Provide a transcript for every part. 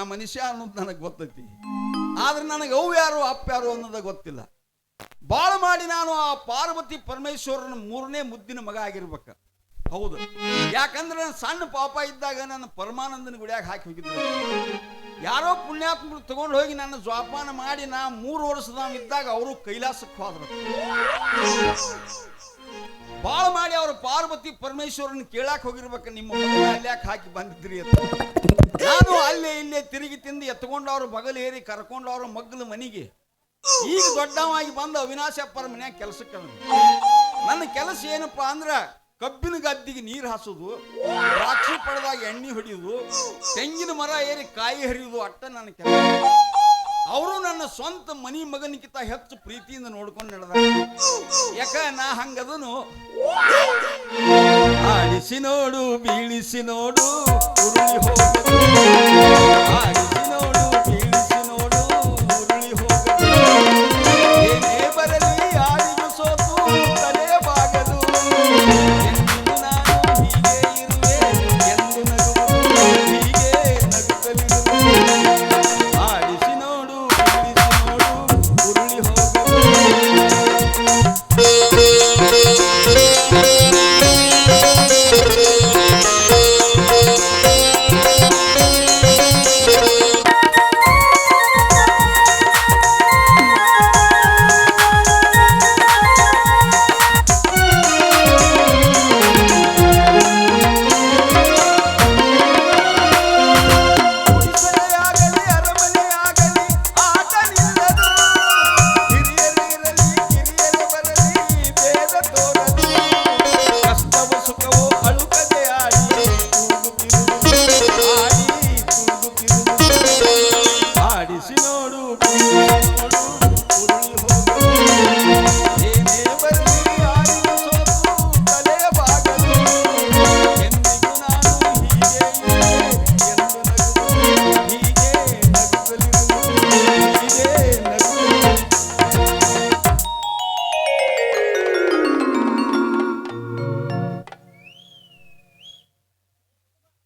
ನಾ ಮನುಷ್ಯ ಅನ್ನೋದು ನನಗೆ ಗೊತ್ತೈತಿ. ಆದ್ರೆ ನನಗೆ ಅವು ಯಾರು ಅಪ್ಪ ಯಾರು ಅನ್ನೋದ ಗೊತ್ತಿಲ್ಲ. ಬಾಳ ಮಾಡಿ ನಾನು ಆ ಪಾರ್ವತಿ ಪರಮೇಶ್ವರನ 3ನೇ ಮುದ್ದಿನ ಮಗ ಆಗಿರ್ಬೇಕ. ಹೌದು, ಯಾಕಂದ್ರೆ ನಾನು ಸಣ್ಣ ಪಾಪ ಇದ್ದಾಗ ನನ್ನ ಪರಮಾನಂದನ ಗುಡಿಯಾಗ ಹಾಕಿ ಹೋಗಿದ್ದೆ. ಯಾರೋ ಪುಣ್ಯಾತ್ಮರು ತಗೊಂಡು ಹೋಗಿ ನನ್ನ ಜ್ವಾಪಾನ ಮಾಡಿ ನಾ 3 ವರ್ಷದ ಇದ್ದಾಗ ಅವರು ಕೈಲಾಸಕ್ಕೆ ಹೋದ್ರು. ಬಾಳ ಮಾಡಿ ಅವರು ಪಾರ್ವತಿ ಪರಮೇಶ್ವರನ್ ಕೇಳಾಕ್ ಹೋಗಿರ್ಬೇಕು, ನಿಮ್ಮ ಅಲ್ಯಾಕೆ ಹಾಕಿ ಬಂದಿದ್ರಿ ಅಂತ. ನಾನು ಅಲ್ಲೇ ಇಲ್ಲೇ ತಿರುಗಿ ತಿಂದು ಎತ್ಕೊಂಡು ಅವ್ರ ಬಗಲೇರಿ ಕರ್ಕೊಂಡು ಅವ್ರ ಮಗ್ಗಲ ಮನೆಗೆ ಈಗ ದೊಡ್ಡವಾಗಿ ಬಂದು ಅವಿನಾಶಪ್ಪರ ಮನ್ಯಾಗ ಕೆಲಸಕ್ಕೆ. ನನ್ನ ಕೆಲಸ ಏನಪ್ಪಾ ಅಂದ್ರ ಕಬ್ಬಿನ ಗದ್ದಿಗೆ ನೀರು ಹಾಸೋದು, ದ್ರಾಕ್ಷಿ ಪಡೆದಾಗ ಎಣ್ಣೆ ಹೊಡಿಯೋದು, ತೆಂಗಿನ ಮರ ಏರಿ ಕಾಯಿ ಹರಿಯೋದು ಅಟ್ಟ ನನ್ನ ಕೆಲಸ. ಅವರು ನನ್ನ ಸ್ವಂತ ಮನಿ ಮಗನಿಗಿಂತ ಹೆಚ್ಚು ಪ್ರೀತಿಯಿಂದ ನೋಡ್ಕೊಂಡು ನಡೆದ. ಯಾಕ ನಾ ಹಂಗದನು. ಆಡಿಸಿ ನೋಡು ಬೀಳಿಸಿ ನೋಡು ಉರುಳಿ ಹೋಗದು, ಆಡಿಸಿ ನೋಡು ಬೀಳಿಸಿ ನೋಡು ಉರುಳಿ ಹೋಗದು, ಏನೇ ಬರಲಿ ಯಾರಿಗೂ ಸೋತು ತಲೆ ಬಾಗದು, ಎಂದು ನಾನು ಹೀಗೆ ಇರುವೆ ಎಂದು ನಗುವುದು ಹೀಗೆ ನಗುತ್ತಲಿರುವೆ, ಆಡಿಸಿ ನೋಡು ಬೀಳಿಸಿ ನೋಡು ಉರುಳಿ ಹೋಗದು.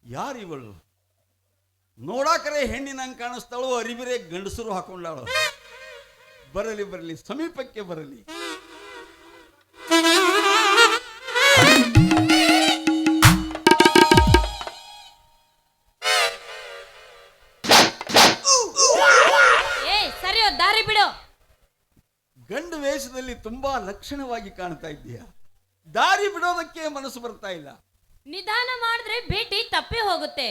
ಯಾರಿವಳು ನೋಡಾಕರೆ ಹೆಣ್ಣಿನಂಗೆ ಕಾಣಿಸ್ತಾಳು, ಅರಿಬಿರೆ ಗಂಡಸರು ಹಾಕೊಂಡಾಳು. ಬರಲಿ ಬರಲಿ, ಸಮೀಪಕ್ಕೆ ಬರಲಿ. ಸರಿಯೋ ದಾರಿ ಬಿಡು. ಗಂಡು ವೇಷದಲ್ಲಿ ತುಂಬಾ ಲಕ್ಷಣವಾಗಿ ಕಾಣ್ತಾ ಇದ್ದೀಯ, ದಾರಿ ಬಿಡೋದಕ್ಕೆ ಮನಸ್ಸು ಬರ್ತಾ ಇಲ್ಲ. ನಿಧಾನ ಮಾಡಿದ್ರೆ ಭೇಟಿ ತಪ್ಪಿ ಹೋಗುತ್ತೆ.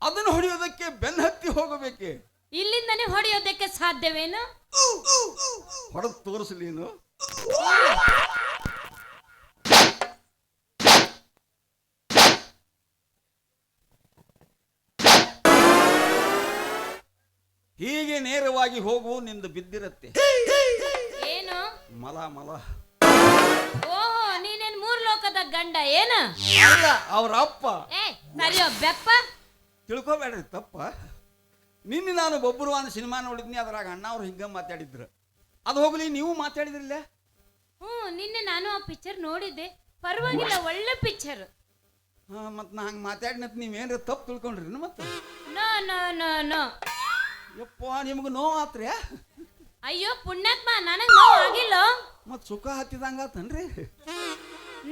ಅದನ್ನು ಹೊಡೆಯೋದಕ್ಕೆ ಬೆನ್ನ ಹತ್ತಿ ಹೋಗಬೇಕೆ? ಇಲ್ಲಿಂದನೇ ಹೊಡೆಯೋದಕ್ಕೆ ಸಾಧ್ಯವೇನು? ಹೊಡೆದು ತೋರಿಸಲೇನು? ಹೀಗೆ ನೇರವಾಗಿ ಹೋಗು, ನಿಂದು ಬಿದ್ದಿರತ್ತೆ. ಏನು? ಮಲ ಮಲ. ಓಹೋ, ನೀನೇನ್ 3 ಲೋಕದ ಗಂಡ ಏನ? ಅಲ್ಲ, ಅವ್ರ ಅಪ್ಪ. ಸರಿಯೋ ಬೆಪ್ಪ, ತಿಳ್ಕೊಬೇಡ್ರಿ ತಪ್ಪ. ನಿನ್ನೆ ನಾನು ಬೊಬ್ಬರುವಾನ ಸಿನಿಮಾ ನೋಡಿದ್ನಿ, ಅದ್ರಾಗ ಅಣ್ಣ ಅವ್ರು ಹಿಂಗ ಮಾತಾಡಿದ್ರು. ಅದು ಹೋಗ್ಲಿ, ನೀವು ಮಾತಾಡಿದ್ರಲ್ಲ? ನಿನ್ನೆ ನಾನು ಆ ಪಿಕ್ಚರ್ ನೋಡಿದ್ದೆ, ಪರವಾಗಿಲ್ಲ, ಒಳ್ಳೆ ಪಿಕ್ಚರ್. ಮತ್ ನಾ ಹಂಗ ಮಾತಾಡಿನತ್ ನೀವೇನ್ರ ತಪ್ಪು ತಿಳ್ಕೊಂಡ್ರಿ? ಮತ್ತೆ ನೋ ನೋ ನೋ ನೋ. ಯಪ್ಪ, ನಿಮ್ಗೆ ನೋವು ಆತ್ರಿ? ಅಯ್ಯೋ ಪುಣ್ಯಾತ್ಮ, ನನಗ್ ನೋವು ಆಗಿಲ್ಲ. ಮತ್ ಸುಖ ಹತ್ತಿದಂಗಾತನ್ರಿ?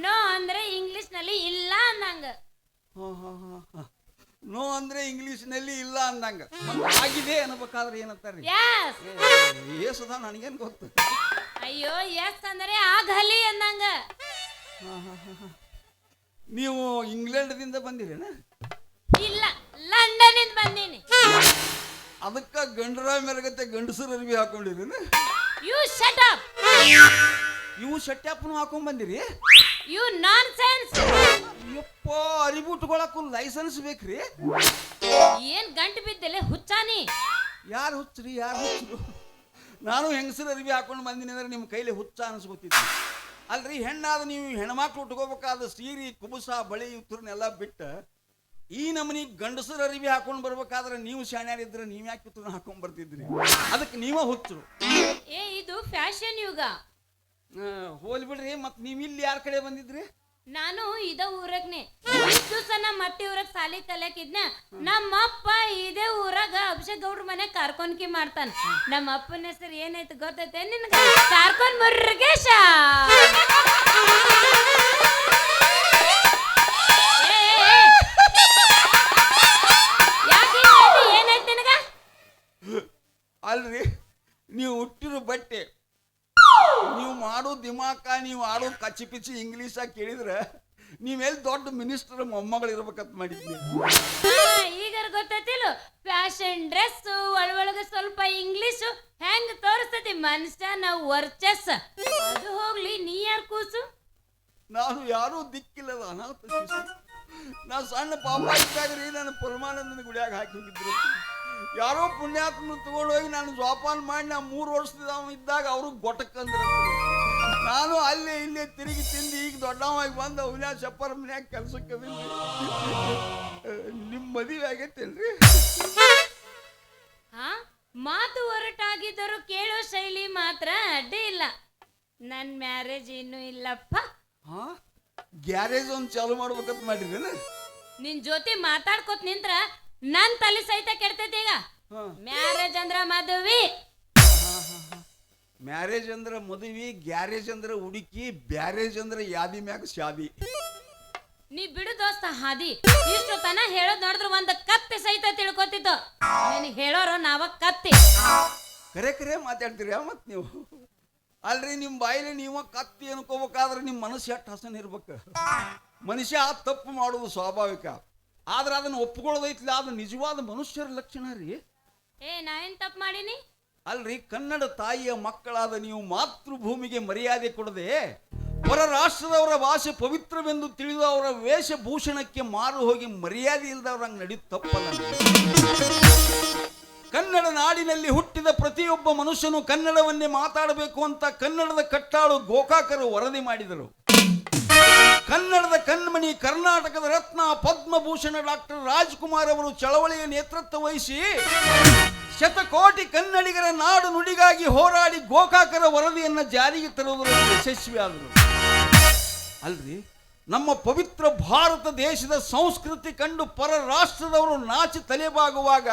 ನೋ ಅಂದ್ರೆ ಇಂಗ್ಲಿಷ್ ನಲ್ಲಿ ಇಲ್ಲ ಅಂದಂಗ. ನೋ ಅಂದ್ರೆ ಇಂಗ್ಲಿಷ್ ನಲ್ಲಿ ಇಲ್ಲ ಅಂದಂಗ. ಆಗಿದೆ ಅನ್ಬೇಕಾದ್ರೆ ಏನಂತಾರ್ರಿ? ಏಸದ ನನಗೇನ್ ಗೊತ್ತು. ಅಯ್ಯೋ ಎಸ್ ಅಂದ್ರೆ ಆಗಲಿ ಅಂದಂಗ. ನೀವು ಇಂಗ್ಲೆಂಡ್ದಿಂದ ಬಂದಿರೇನ? ಇಲ್ಲ, ಲಂಡನ್ ಇಂದ ಬಂದೀನಿ. ಅದಕ್ಕ ಗಂಡರ ಮೆರಗತ್ತೆ ಗಂಡಸರ ಅರಿವಿ ಹಾಕೊಂಡಿರೇನ? You shut up. ಇವು ಶಟ್ಯಾಪನು ಹಾಕೊಂಡ್ ಬಂದಿರಿ? You nonsense. ಯಪ್ಪ, ಅರಿವಿ ಉಟ್ಕೊಳಕ್ಕೂ ಲೈಸೆನ್ಸ್ ಬೇಕ್ರಿ? ಏನ್ ಗಂಟು ಬಿದ್ದಲೆ ಹುಚ್ಚಾನಿ? ಯಾರು ಹುಚ್ಚ್ರಿ? ಯಾರು ಹುಚ್ಚರು? ನಾನು ಹೆಂಗಸರ ಅರಿವಿ ಹಾಕೊಂಡು ಬಂದಿನಿ ಅಂದ್ರೆ ನಿಮ್ಮ ಕೈಲಿ ಹುಚ್ಚ ಅನ್ಸ್ಕೊತಿದ್ವಿ. ಅಲ್ರಿ, ಹೆಣ್ಣಾದ ನೀವು ಹೆಣ್ಮಕ್ಳು ಉಟ್ಕೋಬೇಕಾದ ಸೀರೆ ಕುಬುಸ ಬಳಿ ಇವ್ರನ್ನೆಲ್ಲ ಬಿಟ್ಟ ಈ ನಮನಿ ಗಂಡಸರ ಅರಿವಿ ಹಾಕೊಂಡು ಬರ್ಬೇಕಾದ್ರೆ ನೀವು ಶಾಣ್ಯಾರಿದ್ರೆ ನೀವ್ ಯಾಕೆ ಇವ್ರನ್ನ ಹಾಕೊಂಡ್ ಬರ್ತಿದ್ರಿ? ಅದಕ್ಕೆ ನೀವ ಹುಚ್ಚರು. ಇದು ಫ್ಯಾಷನ್ ಯುಗ. ಹೋಲಿ ಬಿಡ್ರಿ. ಮತ್ ನೀವ್ ಇಲ್ಲಿ ಯಾರ ಕಡೆ ಬಂದಿದ್ರಿ? ನಾನು ಇದ ಊರಾಗ್ನೆ. ಇಷ್ಟು ಸಲ ಮತ್ತೆ ಊರಾಗ ಸಾಲಿ ಕಲಿಯಾಕಿದ್ನ. ನಮ್ಮಪ್ಪ ಇದೇ ಊರಾಗ ಗೌಡ್ರ ಮನೆ ಕಾರ್ಕೊಂಡ್ಕಿ ಮಾಡ್ತಾನ. ನಮ್ಮ ಅಪ್ಪನ ಹೆಸರು ಏನೈತೆ ಗೊತ್ತೈತೆ ನಿನ್ಗ? ಕಾರ್ಕೊಂಡ್ ಮುರುಗೇಶ. ಏನೈತೆ ನಿನಗ? ಅಲ್ರಿ, ನೀವು ಹುಟ್ಟಿರೋ ಬಟ್ಟೆ, ನೀವು ಮಾಡೋ ದಿಮಾಕ, ನೀವು ಆಡೋ ಕಚ್ಚಿ ಪಿಚ್ಚಿ ಇಂಗ್ಲೀಷಾಗಿ ಕೇಳಿದ್ರೆ ನೀವೆಲ್ಲಿ ದೊಡ್ಡ ಮಿನಿಸ್ಟರ್ ಮೊಮ್ಮಗಳು ಇರ್ಬೇಕಂತ ಮಾಡಿದ್ನಿ. ಈಗ ಗೊತ್ತೈತಿಲ್ಲ, ಫ್ಯಾಷನ್ ಡ್ರೆಸ್ ಒಳಗೆ ಸ್ವಲ್ಪ ಇಂಗ್ಲಿಷ್ ಹೆಂಗ್ ತೋರಿಸ್ತತಿ ಮನುಷ್ಯ ನಾವು ವರ್ಚಸ್. ಅದು ಹೋಗ್ಲಿ, ನೀ ಯಾರು ಕೂಸು? ನಾನು ಯಾರೂ ದಿಕ್ಕಿಲ್ಲದ ಅನಾಥ ಶಿಶು. ನಾ ಸಣ್ಣ ಪಾಪ ಇದ್ದಾಗ್ರಿ ನಾನು ಪರಮಾನಂದನ ಗುಡಿಯಾಗ ಹಾಕಿ ಹೋಗಿದ್ರು. ಯಾರೋ ಪುಣ್ಯಾತ್ಮನ ತಗೊಂಡೋಗಿ ನಾನು ಜೋಪಾನ ಮಾಡಿ ನಾ 3 ವರ್ಷದ ಇದ್ದಾಗ ಅವರು ಗೊಟಕ್ಕಂದ್ರ. ನಾನು ಅಲ್ಲೇ ಇಲ್ಲೇ ತಿರುಗಿ ತಿಂದು ಈಗ ದೊಡ್ಡವಾಗಿ ಬಂದು ಅವಿನಾಶ್ ಅಪ್ಪರ ಮನ್ಯಾಗ ಕೆಲ್ಸಕ್ಕೆ ಬಂದು. ನಿಮ್ಮ ಮದುವೆ ಆಗೈತೇನ್ರಿ? ಮಾತು ಹೊರಟಾಗಿದ್ದರು ಕೇಳೋ ಶೈಲಿ ಮಾತ್ರ ಅಡ್ಡಿ ಇಲ್ಲ. ನನ್ ಮ್ಯಾರೇಜ್ ಇನ್ನೂ ಇಲ್ಲಪ್ಪ. ಗ್ಯಾರೇಜ್ ಒಂದು ಚಾಲು ಮಾಡ್ಬೇಕಂತ ಮಾಡಿದ್ರೇನ? ನಿನ್ ಜೊತೆ ಮಾತಾಡ್ಕೊತ ನಿಂತ್ರ ನನ್ ತಲೆ ಸಹಿತ ಕೆಡ್ತೈತಿ. ಈಗ ಮ್ಯಾರೇಜ್ ಅಂದ್ರ ಮದುವೆ, ಮ್ಯಾರೇಜ್ ಅಂದ್ರ ಮದುವೆ, ಗ್ಯಾರೇಜ್ ಅಂದ್ರ ಹುಡುಕಿ, ಬ್ಯಾರೇಜ್ ಅಂದ್ರ ಯಾದಿ ಮ್ಯಾಗ ಶಾದಿ. ನೀ ಬಿಡು ದೋಸ್ತ ಹಾದಿ. ಇಷ್ಟು ತನ ಹೇಳೋದ್ ನೋಡಿದ್ರು ಒಂದ್ ಕತ್ತಿ ಸಹಿತ ತಿಳ್ಕೊತಿದ್ದು. ನಿನಗೆ ಹೇಳೋರು ನಾವ ಕತ್ತಿ. ಕರೆ ಮಾತಾಡ್ತೀರಿ ಮತ್ ನೀವು. ಅಲ್ರಿ, ನಿಮ್ಮ ಬಾಯಿಲಿ ನೀವು ಕತ್ತಿ ಅನ್ಕೋಬೇಕಾದ್ರೆ ನಿಮ್ಮ ಮನಸ್ಸು ಎಷ್ಟು ಹಸನ್ ಇರ್ಬೇಕು. ಮನುಷ್ಯ ತಪ್ಪು ಮಾಡೋದು ಸ್ವಾಭಾವಿಕ, ಆದ್ರೆ ಅದನ್ನ ಒಪ್ಕೊಳ್ಳೋದೈತ್ಲ ಅದು ನಿಜವಾದ ಮನುಷ್ಯರ ಲಕ್ಷಣ ರೀ. ನಾ ಏನ್ ತಪ್ಪು ಮಾಡೀನಿ? ಅಲ್ರಿ, ಕನ್ನಡ ತಾಯಿಯ ಮಕ್ಕಳಾದ ನೀವು ಮಾತೃಭೂಮಿಗೆ ಮರ್ಯಾದೆ ಕೊಡದೆ ಹೊರ ರಾಷ್ಟ್ರದವರ ಭಾಷೆ ಪವಿತ್ರವೆಂದು ತಿಳಿದು ಅವರ ವೇಷಭೂಷಣಕ್ಕೆ ಮಾರು ಹೋಗಿ ಮರ್ಯಾದೆ ಇಲ್ಲದವ್ರಂಗೆ ನಡೆಯುತ್ತ ತಪ್ಪಲ್ಲ. ಕನ್ನಡ ನಾಡಿನಲ್ಲಿ ಹುಟ್ಟಿದ ಪ್ರತಿಯೊಬ್ಬ ಮನುಷ್ಯನು ಕನ್ನಡವನ್ನೇ ಮಾತಾಡಬೇಕು ಅಂತ ಕನ್ನಡದ ಕಟ್ಟಾಳು ಗೋಕಾಕರು ವರದಿ ಮಾಡಿದರು. ಕನ್ನಡದ ಕಣ್ಮಣಿ, ಕರ್ನಾಟಕದ ರತ್ನ, ಪದ್ಮಭೂಷಣ ಡಾಕ್ಟರ್ ರಾಜ್ಕುಮಾರ್ ಅವರು ಚಳವಳಿಯ ನೇತೃತ್ವ ವಹಿಸಿ ಶತಕೋಟಿ ಕನ್ನಡಿಗರ ನಾಡು ನುಡಿಗಾಗಿ ಹೋರಾಡಿ ಗೋಕಾಕರ ವರದಿಯನ್ನ ಜಾರಿಗೆ ತರುವುದರಲ್ಲಿ ಯಶಸ್ವಿಯಾದರು. ಅಲ್ರಿ, ನಮ್ಮ ಪವಿತ್ರ ಭಾರತ ದೇಶದ ಸಂಸ್ಕೃತಿ ಕಂಡು ಪರ ರಾಷ್ಟ್ರದವರು ನಾಚಿ ತಲೆಬಾಗುವಾಗ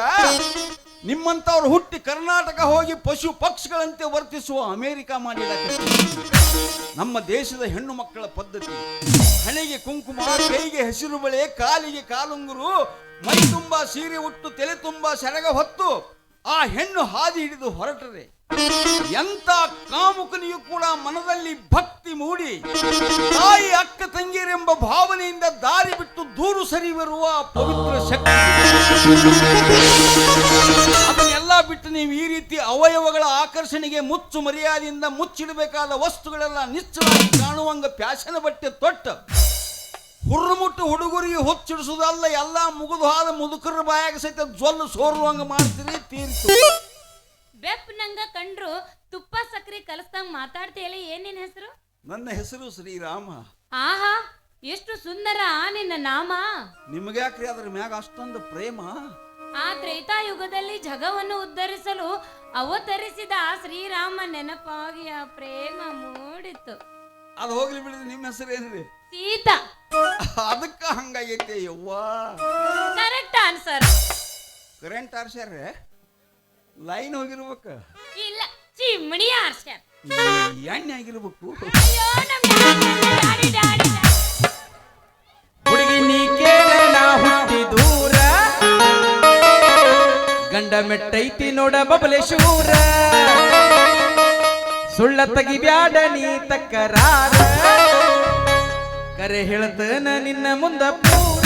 ನಿಮ್ಮಂತವ್ರು ಹುಟ್ಟಿ ಕರ್ನಾಟಕ ಹೋಗಿ ಪಶು ಪಕ್ಷಿಗಳಂತೆ ವರ್ತಿಸುವ ಅಮೆರಿಕ ಮಾಡಿದ ನಮ್ಮ ದೇಶದ ಹೆಣ್ಣು ಮಕ್ಕಳ ಪದ್ಧತಿ. ಹಣೆಗೆ ಕುಂಕುಮ, ಕೈಗೆ ಹಸಿರು ಬಳೆ, ಕಾಲಿಗೆ ಕಾಲುಂಗುರು, ಮೈ ತುಂಬಾ ಸೀರೆ ಉಟ್ಟು ತಲೆ ತುಂಬಾ ಸೆರಗ ಹೊತ್ತು ಆ ಹೆಣ್ಣು ಹಾದಿ ಹಿಡಿದು ಹೊರಟರೆ ಎಂತ ಕಾಮುಕನಿಯೂ ಕೂಡ ಮನದಲ್ಲಿ ಭಕ್ತಿ ಮೂಡಿ ತಾಯಿ ಅಕ್ಕ ತಂಗಿಯರೆಂಬ ಭಾವನೆಯಿಂದ ದಾರಿ ಬಿಟ್ಟು ದೂರು ಸರಿಬರುವ ಪವಿತ್ರ ಶಕ್ತಿ. ಅದನ್ನೆಲ್ಲ ಬಿಟ್ಟು ನೀವು ಈ ರೀತಿ ಅವಯವಗಳ ಆಕರ್ಷಣೆಗೆ ಮುಚ್ಚು ಮರ್ಯಾದೆಯಿಂದ ಮುಚ್ಚಿಡಬೇಕಾದ ವಸ್ತುಗಳೆಲ್ಲ ನಿಚ್ಚಳಾಗಿ ಕಾಣುವಂಗ ಪ್ಯಾಶನ ಬಟ್ಟೆ ತೊಟ್ಟ ಹುರ್ರುಮುಟ್ಟು ಹುಡುಗರಿಗೆ ಹುಚ್ಚಿಡಿಸುವುದಲ್ಲ, ಎಲ್ಲ ಮುಗಿದು ಹಾದ ಮುದುಕರ ಬಾಯಾಗ ಸಹಿತ ಜೊಲ್ಲು ಸೋರುವಂಗ ಮಾಡ್ತೀರಿ. ತೀರ್ತು ಬೆಪ್ ನಂಗ ಕಂಡ್ರು ತುಪ್ಪ ಸಕ್ರಿ ಕಲಸ್ದಂಗ ಮಾತಾಡ್ತೀಯಲ್ಲ. ಏನೇನ್ ಹೆಸರು? ನನ್ನ ಹೆಸರು ಶ್ರೀರಾಮ. ಆಹಾ, ಎಷ್ಟು ಸುಂದರ ನಿನ್ನ ನಾಮ. ನಿಮಗ್ಯಾಕ್ರಿ ಅದ್ರ ಮ್ಯಾಗ ಅಷ್ಟೊಂದು ಪ್ರೇಮ? ಆ ತ್ರೇತಾಯುಗದಲ್ಲಿ ಜಗವನ್ನು ಉದ್ಧರಿಸಲು ಅವತರಿಸಿದ ಆ ಶ್ರೀರಾಮ ನೆನಪಾಗಿ ಆ ಪ್ರೇಮ ಮೂಡಿತು. ಅದು ಹೋಗ್ಲಿ ಬಿಡಿದ್ರೆ ನಿಮ್ಮ ಹೆಸರು ಏನ್ರಿ? ಸೀತಾ. ಅದಕ್ಕ ಹಂಗಾಗೈತೆ ಯವ್ವಾ. Correct answer. ಕರೆಂಟ್ ಆರ್ಸ್ಯಾರ? ಲೈನ್ ಹೋಗಿರ್ಬೇಕ? ಇಲ್ಲ, ಚಿಮ್ಣಿ ಆರ್ಸ್ಯಾರ. ಎಣ್ಣೆ ಆಗಿರ್ಬೇಕು. ಹುಡುಗಿ ನೀ ಕೇಳ ಹುಟ್ಟಿ ದೂರ, ಗಂಡ ಮೆಟ್ಟೈತಿ ನೋಡ ಬಬಲೇಶೂರ. ಸುಳ್ಳ ತಗಿ ಬ್ಯಾಡ ನೀ ತಕ್ಕರಾರ, ಕರೆ ಹೇಳ್ತನ ನಿನ್ನ ಮುಂದ ಪೂರ.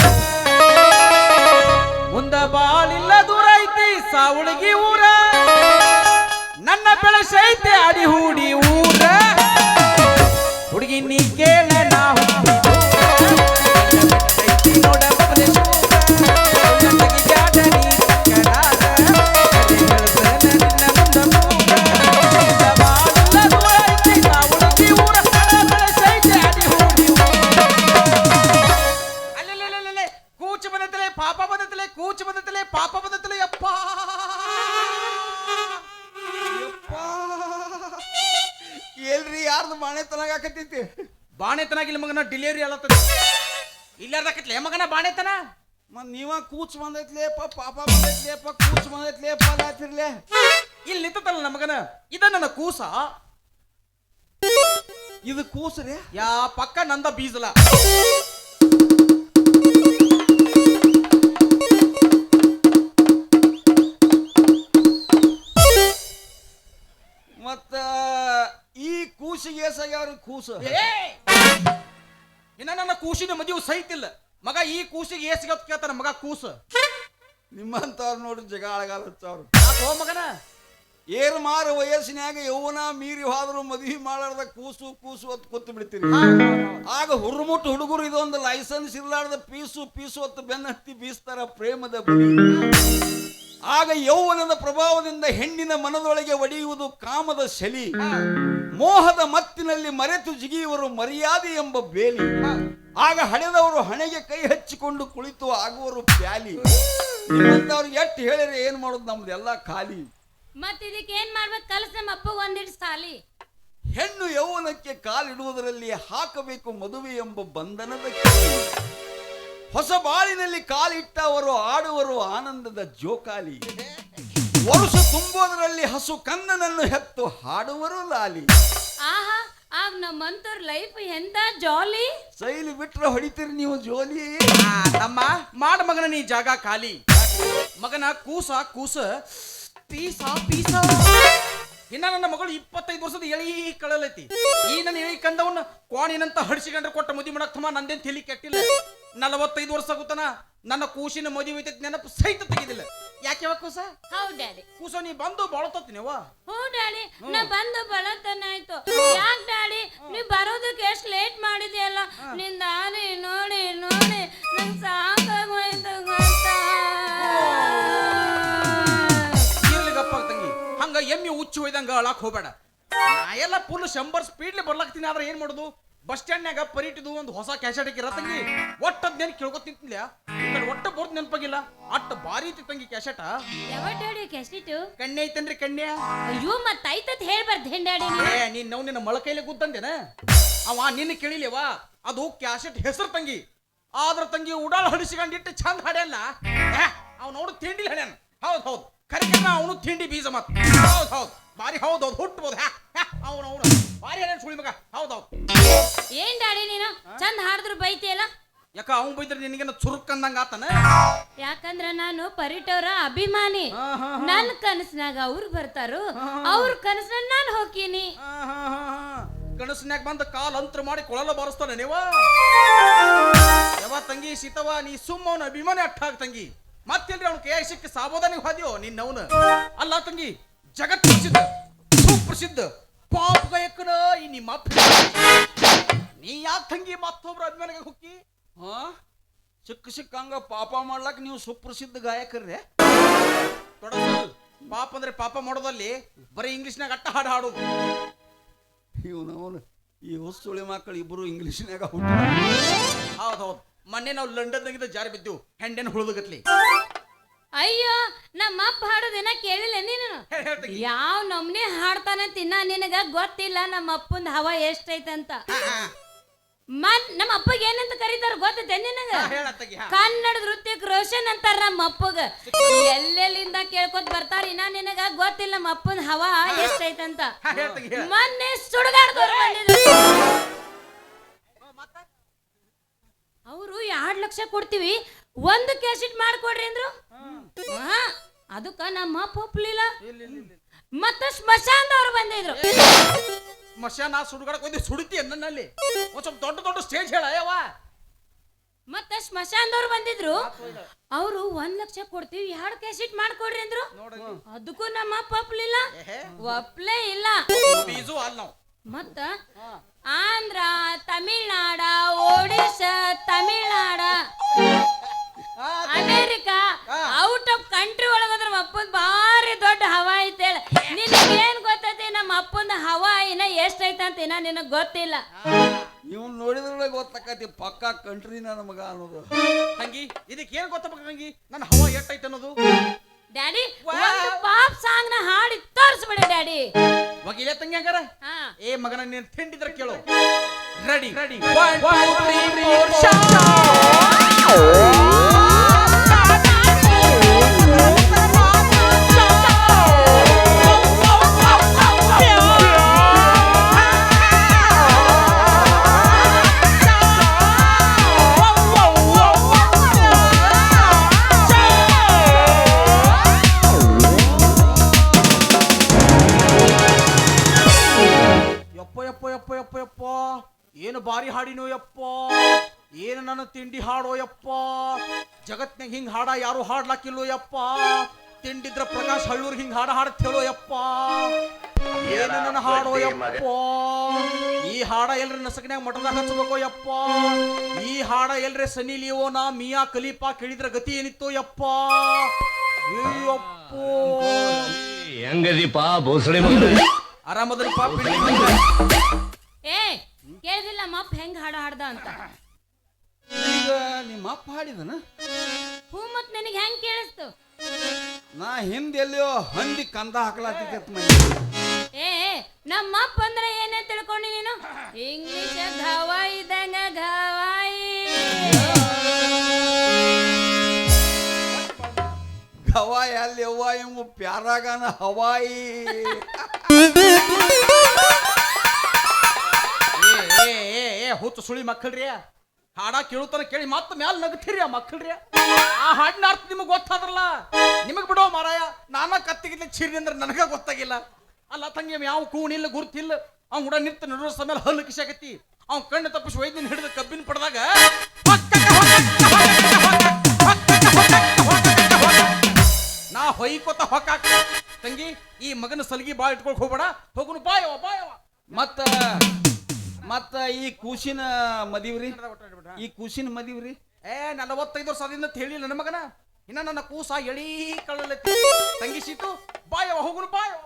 ಮುಂದ ಬಾಳಿಲ್ಲ ದೂರ ಐತಿ ಸಾವುಳಗಿ ಊರ, ನನ್ನ ಬೆಳಸೈತೆ ಅಡಿ ಹೂಡಿ ಊರ. ಹುಡುಗಿ ನೀ ಕೇಳ ನಾ ಹುಟ್ಟಿ ನೋಡ ಬಬಲೇಶೂರ. ಸುಳ್ಳ ತಗಿ ಬ್ಯಾಡ ನೀ ತಕ್ಕರಾರ, ಕರೆ ಹೇಳ್ತನ ನಿನ್ನ ಮುಂದ ಪೂರ. ಮುಂದ ಬಾಳಿಲ್ಲ ದೂರ ಐತಿ ಸಾವುಳಗಿ ಊರ, ನನ್ನ ಬೆಳಸೈತೆ ಅಡಿ ಹೂಡಿ ಊರ. ಕೂಚು ಬಂದತಲೆ ಪಾಪ ಬಂದತಲೆ, ಕೂಚು ಬಂದತಲೆ ಪಾಪ ಬಂದತಲೆ. ಅಪ್ಪ ಎಲ್ರಿ ಯಾರ್ದು ಬಾಣೆತನಾಗ ಹಾಕತೈತಿ? ಬಾಣೆತನಾಗಿಲ್ಲ ಮಗನ, ಡಿಲಿವರಿ ಅಲ್ಲತ್ತದ. ಇಲ್ಲಾರ್ದಕತ್ಲೆ ಮಗನ ಬಾಣೆತನ. ಮತ್ ನೀವ ಕೂಚ್ ಬಂದೈತ್ಲೇಪ ಪಾಪ ಬಂದೈತ್ಲೇಪ ಕೂಚ್ ಬಂದೈತ್ಲೇಪ ಅದಾತಿರ್ಲೆ ಇಲ್ಲಿ ನಿಂತಲ್ಲ ನಮಗನ ಇದ ನನ್ನ ಕೂಸ ಇದು ಕೂಸ್ರಿ ಯಾ ಪಕ್ಕ ನಂದ ಬೀಜಲ ಮತ್ತ ಈ ಕೂಸಿಗೆ ಎಸಾಗ್ಯಾವ್ರಿ ಕೂಸು ಇನ್ನ ನನ್ನ ಕೂಸಿನ ಮದುವೆ ಸಹಿತಿಲ್ಲ ಮಗ ಈ ಕೂಸಿಗೆ ಏಸಿಗೆ ಕೇಳ್ತಾನ ಮಗ ಕೂಸ ನಿಮ್ಮಂತವ್ರು ನೋಡಿ ಜಗಾಳಗಾಲ ಹಚ್ಚವ್ರು ಹೋ ಮಗನ ಏರ್ ಮಾರು ವಯಸ್ಸಿನಾಗ ಯೌವನ ಮೀರಿ ಹೋದ್ರು ಮದುವೆ ಮಾಡಾರ್ದ ಕೂಸು ಕೂಸು ಅಂತ ಕೂತು ಬಿಡ್ತೀರಿ ಆಗ ಹುರುಮುಟ್ಟು ಹುಡುಗರು ಇದೊಂದು ಲೈಸೆನ್ಸ್ ಇರ್ಲಾರ್ದ ಪೀಸು ಪೀಸು ಹೊತ್ತು ಬೆನ್ನತ್ತಿ ಬೀಸ್ತಾರ ಪ್ರೇಮದ ಬಲಿ ಆಗ ಯೌವನದ ಪ್ರಭಾವದಿಂದ ಹೆಣ್ಣಿನ ಮನದೊಳಗೆ ಒಡೆಯುವುದು ಕಾಮದ ಶಲಿ ಮೋಹದ ಮತ್ತಿನಲ್ಲಿ ಮರೆತು ಜಿಗಿಯುವರು ಮರ್ಯಾದೆ ಎಂಬ ಬೇಲಿ ಆಗ ಹಡೆದವರು ಹಣೆಗೆ ಕೈ ಹಚ್ಚಿಕೊಂಡು ಕುಳಿತು ಆಗುವರು ಪ್ಯಾಲಿ ನಿಮ್ಮಂತವ್ರಿಗೆ ಎಷ್ಟು ಹೇಳಿದ್ರೆ ಏನ್ ಮಾಡೋದು ನಮ್ದೆಲ್ಲ ಖಾಲಿ ಮತ್ ಇದಕ್ಕೆ ಏನ್ ಮಾಡ್ಬೇಕು ಕಲ್ಸ ನಮ್ಮ ಅಪ್ಪ ಒಂದಿಟ್ಟು ಸಾಲಿ ಹೆಣ್ಣು ಯೌವನಕ್ಕೆ ಕಾಲಿಡುವುದರಲ್ಲಿ ಹಾಕಬೇಕು ಮದುವೆ ಎಂಬ ಬಂಧನದ ಕೀಲಿ. ಹೊಸ ಬಾಳಿನಲ್ಲಿ ಕಾಲಿಟ್ಟವರು ಆಡುವರು ಆನಂದದ ಜೋಕಾಲಿ ವರುಷ ತುಂಬೋದರಲ್ಲಿ ಹಸು ಕನ್ನನನ್ನು ಹೆತ್ತು ಹಾಡುವರು ಲಾಲಿ ಆಹಾ ಆಗ ನಮ್ಮಂತವ್ರ ಲೈಫ್ ಎಂತ ಜಾಲಿ ಸೈಲಿ ಬಿಟ್ರೆ ಹೊಡಿತೀರಿ ನೀವು ಜೋಲಿ ನಮ್ಮ ಮಾಡ ಮಗನ ನೀ ಜಾಗ ಖಾಲಿ ಮಗನ ಕೂಸ ಕೂಸ ಪೀಸ ಪೀಸ ಇನ್ನ ನನ್ನ ಮಗಳು 25 ವರ್ಷದ ಎಳಿ ಕಳಲೈತಿ ಈ ನನ್ನ ಎಳಿ ಕಂದವನ್ನ ಕೋಣಿನಂತ ಹಡಿಸಿಕೊಂಡ್ರೆ ಕೊಟ್ಟ ಮದುವೆ ಮಾಡಕ್ ತಮ್ಮ ನಂದೇನ್ ತಲಿ ಕೆಟ್ಟಿಲ್ಲ 45 ವರ್ಷ ಆಗುತ್ತಾನ ನನ್ನ ಕೂಸಿನ ಮದುವೆ ಐತಿ ನೆನಪು ಸಹಿತ ತೆಗಿದಿಲ್ಲ ಯಾಕೆ ಕೂಸ ಹೌದ್ ಡ್ಯಾಡಿ ಕೂಸ ನೀ ಬಂದು ಬಾಳತತ್ತೀನಿವ ಹ್ಞೂ ಡ್ಯಾಡಿ ನಾ ಬಂದು ಬಳತನ ಆಯ್ತು ಯಾಕೆ ಡ್ಯಾಡಿ ನೀ ಬರೋದಕ್ಕೆ ಎಷ್ಟು ಲೇಟ್ ಮಾಡಿದ್ಯಲ್ಲ ನಿನ್ ದಾರಿ ನೋಡಿ ನೋಡಿ ನಂಗೆ ಸಾಕಾಗೋಯ್ತು ಗೊತ್ತಾ ಇರ್ಲಿಗಪ್ಪ ತಂಗಿ ಹಂಗ ಎಮ್ಮಿ ಹುಚ್ಚು ಹೋಯ್ದಂಗ ಅಳಕ್ ಹೋಗ್ಬೇಡ ನಾ ಎಲ್ಲ ಫುಲ್ 100 ಸ್ಪೀಡ್ಲಿ ಬರ್ಲಾಕ್ತೀನಿ ಆದ್ರೆ ಏನ್ ಮಾಡುದು ಬಸ್ ಸ್ಟ್ಯಾಂಡ್ನಾಗ ಪರಿಟಿದು ಒಂದು ಹೊಸ ಕ್ಯಾಸೆಟ್ ಹಾಕಿರ ತಂಗಿ ಒಟ್ಟದ್ನೇನು ಕೇಳ್ಕೊತಿಂತಿಲ್ಲ ಒಟ್ಟ ಬೋರ್ಡ್ ನೆನಪಾಗಿಲ್ಲ ಅಟ್ಟ ಭಾರಿ ಐತಿ ತಂಗಿ ಕ್ಯಾಸೆಟ ಯಾವ ಡ್ಯಾಡಿ ಕೆಸಿಟ್ಟು ಕಣ್ಣೆ ಐತನ್ರಿ ಕಣ್ಣೆ ಅಯ್ಯೋ ಮತ್ತ ಐತತ್ ಹೇಳ್ಬಾರ್ದು ಡ್ಯಾಡಿ ನೀನ್ ನಾವು ನಿನ್ನ ಮೊಳಕೈಲಿ ಗುದ್ದಂತೇನ ಅವ ನಿನ್ನ ಕೇಳಿಲೇವಾ ಅದು ಕ್ಯಾಸೆಟ್ ಹೆಸರು ತಂಗಿ ಆದ್ರ ತಂಗಿ ಉಡಾಳ ಹಡಿಸಿಕೊಂಡಿಟ್ಟು ಚಂದ ಹಾಡ್ಯಲ್ಲ ಅವ್ ನೋಡು ತಿಂಡಿ ಹಾಡ್ಯಾನ ಹೌದ್ ಹೌದ್ ಕರೆಕ್ಟ್ ಅವನು ತಿಂಡಿ ಬೀಜ ಮತ್ ಹೌದ್ ಹೌದ್ ಬಾರಿ ಹೌದ್ ಹೌದ್ ಹುಟ್ಟಬಹುದು ಅವನು ಬಾರಿ ಹಾಡ್ಯಾನ ಸುಳಿ ಮಗ ಹೌದ್ ಹೌದ್ ಏನ್ ಡ್ಯಾಡಿ ನೀನು ಚಂದ ಹಾಡಿದ್ರು ಬೈತಿಯಲ್ಲ ಯಾಕ ಅವ್ನು ಬೈದ್ರೆ ನಿನಗೇನ ಚುರುಕ್ ಅಂದಂಗ ಆತನ ಯಾಕಂದ್ರ ನಾನು ಪರಿಟವ್ರ ಅಭಿಮಾನಿ ನನ್ನ ಕನಸಿನಾಗ ಅವ್ರು ಬರ್ತಾರು ಅವ್ರ ಕನಸಿನ ನಾನು ಹೋಗ್ತೀನಿ ಕನಸಿನ್ಯಾಗ ಬಂದ ಕಾಲ್ ಅಂತ್ರ ಮಾಡಿ ಕೊಳಲ ಬಾರಿಸ್ತಾನೆ ನೀವ ಯಾವ ತಂಗಿ ಸೀತವ ನೀ ಸುಮ್ಮ ಅವನ ಅಭಿಮಾನಿ ಅಟ್ಟಾಗ ತಂಗಿ ಮತ್ತೇನ್ರಿ ಅವ್ನ ಕೈ ಸಿಕ್ಕಿ ಸಾಬೋದಾನಿಗೆ ಹೋದ್ಯೋ ನಿನ್ನವನು ಅಲ್ಲ ತಂಗಿ ಜಗತ್ ಪ್ರಸಿದ್ಧ ಸುಪ್ರಸಿದ್ಧ ಪಾಪ ಗಾಯಕನ ಈ ನಿಮ್ಮ ನೀ ಯಾಕೆ ತಂಗಿ ಮತ್ತೊಬ್ರು ಅಭಿಮಾನಿಗೆ ಹುಕ್ಕಿ ಹಾ ಸಿಕ್ಕ ಸಿಕ್ಕಂಗ ಪಾಪ ಮಾಡ್ಲಾಕ ನೀವು ಸುಪ್ರಸಿದ್ಧ ಗಾಯಕರ್ರೆ ಪಾಪ ಅಂದ್ರೆ ಪಾಪ ಮಾಡೋದಲ್ಲಿ ಬರೀ ಇಂಗ್ಲಿಷ್ನಾಗ ಅಟ್ಟ ಹಾಡು ಹಾಡೋದು ಇವನವನು ಈ ಹೊಸುಳಿ ಮಕ್ಕಳು ಇಬ್ಬರು ಇಂಗ್ಲಿಷ್ನಾಗ ಹೌದ್ ಹೌದ್ ಮೊನ್ನೆ ನಾವು ಲಂಡನ್ದಾಗಿದ್ದ ಜಾರಿ ಬಿದ್ದೆವು ಹೆಂಡೇನು ಹುಳುದಗತ್ಲಿ ಅಯ್ಯೋ ನಮ್ಮ ಅಪ್ಪ ಹಾಡೋದೇನ ಕೇಳಿಲ್ಲ ನೀನು ಯಾವ ನಮ್ನೆ ಹಾಡ್ತಾನಂತಿನ್ನ ನಿನಗ ಗೊತ್ತಿಲ್ಲ ನಮ್ಮ ಅಪ್ಪಂದ ಹವಾ ಎಷ್ಟೈತಂತ ನಮ್ಮ ಅಪ್ಪಗೆ ಏನಂತ ಕರೀತಾರ ಗೊತ್ತೈತೆ ನಿನಗ ಕನ್ನಡ ನೃತ್ಯಕ್ಕೆ ರೋಷನ್ ಅಂತಾರ ನಮ್ಮ ಅಪ್ಪಗ ಎಲ್ಲೆಲ್ಲಿಂದ ಕೇಳ್ಕೊತ ಬರ್ತಾರ ಇನ್ನ ನಿನಗ ಗೊತ್ತಿಲ್ಲ ನಮ್ಮ ಅಪ್ಪನ ಹವಾ ಎಷ್ಟೈತಂತ ಮೊನ್ನೆ ಸುಡುಗಾಡ್ದವ್ರು ಬಂದಿದ್ರು ಅವರು 2 ಲಕ್ಷ ಕೊಡ್ತೀವಿ ಒಂದು ಕ್ಯಾಸೆಟ್ ಮಾಡ್ಕೊಡ್ರಿ ಅಂದ್ರು ಅದಕ್ಕ ನಮ್ಮ ಅಪ್ಪ ಒಪ್ಲಿಲ್ಲ ಮತ್ತ ಸ್ಮಶಾನದವ್ರು ಬಂದಿದ್ರು ಸ್ಮಶಾನ ಸುಡುಗಾಡಕ್ ಹೋಗಿ ಸುಡಿತಿ ನನ್ನಲ್ಲಿ ಒಂದ್ ಸ್ವಲ್ಪ ದೊಡ್ಡ ದೊಡ್ಡ ಸ್ಟೇಜ್ ಹೇಳ ಯಾವ ಮತ್ತ ಸ್ಮಶಾನದವ್ರು ಬಂದಿದ್ರು ಅವರು 1 ಲಕ್ಷ ಕೊಡ್ತೀವಿ 2 ಕ್ಯಾಸೆಟ್ ಮಾಡ್ಕೊಡ್ರಿ ಅಂದ್ರು ಅದಕ್ಕೂ ನಮ್ಮ ಅಪ್ಪ ಒಪ್ಲಿಲ್ಲ ಒಪ್ಲೇ ಇಲ್ಲ ಬೀಜು ಅಲ್ಲ ನಾವು ಮತ್ತ Andhra Tamil Nadu Odisha Tamil Nadu America out of country ಒಳಗಂದ್ರ ನಮ್ಮ ಅಪ್ಪನ ಭಾರಿ ದೊಡ್ಡ ಹವಾ ಐತೆ ನಿನಗೇನ್ ಗೊತ್ತೈತಿ ನಮ್ಮ ಅಪ್ಪನ ಹವಾ ಇನ್ನ ಎಷ್ಟೈತಂತ ಇನ್ನ ನಿನಗ್ ಗೊತ್ತಿಲ್ಲ ಇವ್ನು ನೋಡಿದ್ರೆ ಗೊತ್ತಾಕತಿ ಪಕ್ಕಾ ಕಂಟ್ರಿನ ನಮಗ ಅನ್ನೋದು ತಂಗಿ ಇದಕ್ಕೆ ಏನ್ ಗೊತ್ತಪ್ಪ ತಂಗಿ ನನ್ನ ಹವಾ ಎಷ್ಟೈತೆ ಅನ್ನೋದು ಡ್ಯಾಡಿ ಒಂದು ಪಾಪ್ ಸಾಂಗ್ ನ ಹಾಡಿ ತೋರಿಸ್ಬಿಡಿ ಡ್ಯಾಡಿ ಒಗಿಲೆ ತಂಗಿ ಹಂಗಾರ ಏ ಮಗನ ನೀನ್ ತಿಂಡಿದ್ರ ಕೇಳು ರೆಡಿ 1 2 3 4 ಬಾರಿ ಹಾಡಿನೋ ಯಪ್ಪ, ಏನು ನನ್ನ ತಿಂಡಿ ಹಾಡೋ ಯಪ್ಪ, ಜಗತ್ನಾಗ ಹಿಂಗ್ ಹಾಡ ಯಾರು ಹಾಡ್ಲಾಕಿಲ್ಲೋ ಯಪ್ಪ, ತಿಂಡಿದ್ರ ಪ್ರಕಾಶ್ ಹಳ್ಳೂರ್ ಹಿಂಗ್ ಹಾಡ ಹಾಡತ್ ಹೇಳೋ ಯಪ್ಪ, ಏನು ನನ್ನ ಹಾಡೋ ಯಪ್ಪ, ಈ ಹಾಡ ಎಲ್ರಿ ನಸಕನ್ಯಾಗ ಮಠದಾಗ ಹಚ್ಚಬೇಕೋ ಯಪ್ಪ, ಈ ಹಾಡ ಎಲ್ರಿ ಸನಿ ಲಿಯೋನಾ ಮಿಯಾ ಖಲೀಫಾ ಕೇಳಿದ್ರ ಗತಿ ಏನಿತ್ತೋ ಯಪ್ಪ, ಅಯ್ಯಪ್ಪ. ಹೆಂಗದಿಪ್ಪ ಬೋಸಳೆ ಮಗು? ಆರಾಮದ್ರಿಪ್ಪ? ಏ ಕೇಳಿದಿಲ್ಲ ಮಪ್ಪ ಹೆಂಗ್ ಹಾಡ ಹಾಡ್ದ ಅಂತ? ಈಗ ನಿಮ್ಮ ಅಪ್ಪ ಹಾಡಿದನ? ಹೂ ಮತ್ ನಿನಗೆ ಹೆಂಗ್ ಕೇಳಿಸ್ತು? ನಾ ಹಿಂದೆ ಎಲ್ಲಿಯೋ ಹಂದಿ ಕಂದ ಹಾಕ್ಲಾತಿದ್ದೆ ಮೈ. ಏ ನಮ್ಮ ಅಪ್ಪ ಅಂದ್ರೆ ಏನೇ ತಿಳ್ಕೊಂಡಿ ನೀನು? ಇಂಗ್ಲಿಷ್ ಘವಾಯಿ ಇದ್ದಂಗ ಘವಾಯಿ. ಹವಾಯಿ ಅಲ್ಲಿ ಅವ್ವ ಇವು ಪ್ಯಾರಾಗನ ಹವಾಯಿ. ಹುತ್ತು ಸುಳಿ ಮಕ್ಕಳ್ರಿ, ಹಾಡ ಕೇಳುತ್ತಾನ ಕೇಳಿ ಮತ್ತ ಮ್ಯಾಲ ನಗತೀರಿ ಆ ಮಕ್ಕಳ್ರಿ. ಆ ಹಾಡಿನ ಅರ್ಥ ನಿಮಗ್ ಗೊತ್ತಾದ್ರಲ್ಲ, ನಿಮಗ್ ಬಿಡೋ ಮಾರಾಯ. ನಾನ ಕತ್ತಿಗಿದ್ಲೆ ಚಿರಿ ಅಂದ್ರೆ ನನಗ ಗೊತ್ತಾಗಿಲ್ಲ. ಅಲ್ಲ ತಂಗಿ ಯಾವ ಕೂಣಿಲ್ಲ ಗುರ್ತಿಲ್ಲ, ಅವ್ನ ಕೂಡ ನಿಂತ ನಡುವ ಮೇಲೆ ಹಲ್ಲು ಕಿಸಾಕತ್ತಿ. ಅವ್ನ ಕಣ್ಣು ತಪ್ಪಿಸಿ ವೈದ್ಯನ ಹಿಡಿದ ಕಬ್ಬಿನ ಪಡೆದಾಗ ನಾ ಹೊಯ್ಕೋತ ಹೊಕ್ಕಾಕ. ತಂಗಿ ಈ ಮಗನ ಸಲಿಗೆ ಬಾಳ ಇಟ್ಕೊಳಕ್ ಹೋಗ್ಬೇಡ, ಹೋಗುನು ಬಾಯವ ಬಾಯವ. ಮತ್ತ ಈ ಕೂಸಿನ ಮದಿವ್ರಿ, ಈ ಕೂಸಿನ ಮದಿವ್ರಿ 45 ವರ್ಷದಿಂದ ಹೇಳಿಲ್ಲ ನನ್ನ ಮಗನ. ಇನ್ನ ನನ್ನ ಕೂಸ ಎಳಿ ಕಳ್ಳಲತ್ತಿ. ತಂಗಿ ಸೀತು ಬಾಯವ ಹೋಗುನು ಬಾಯವ.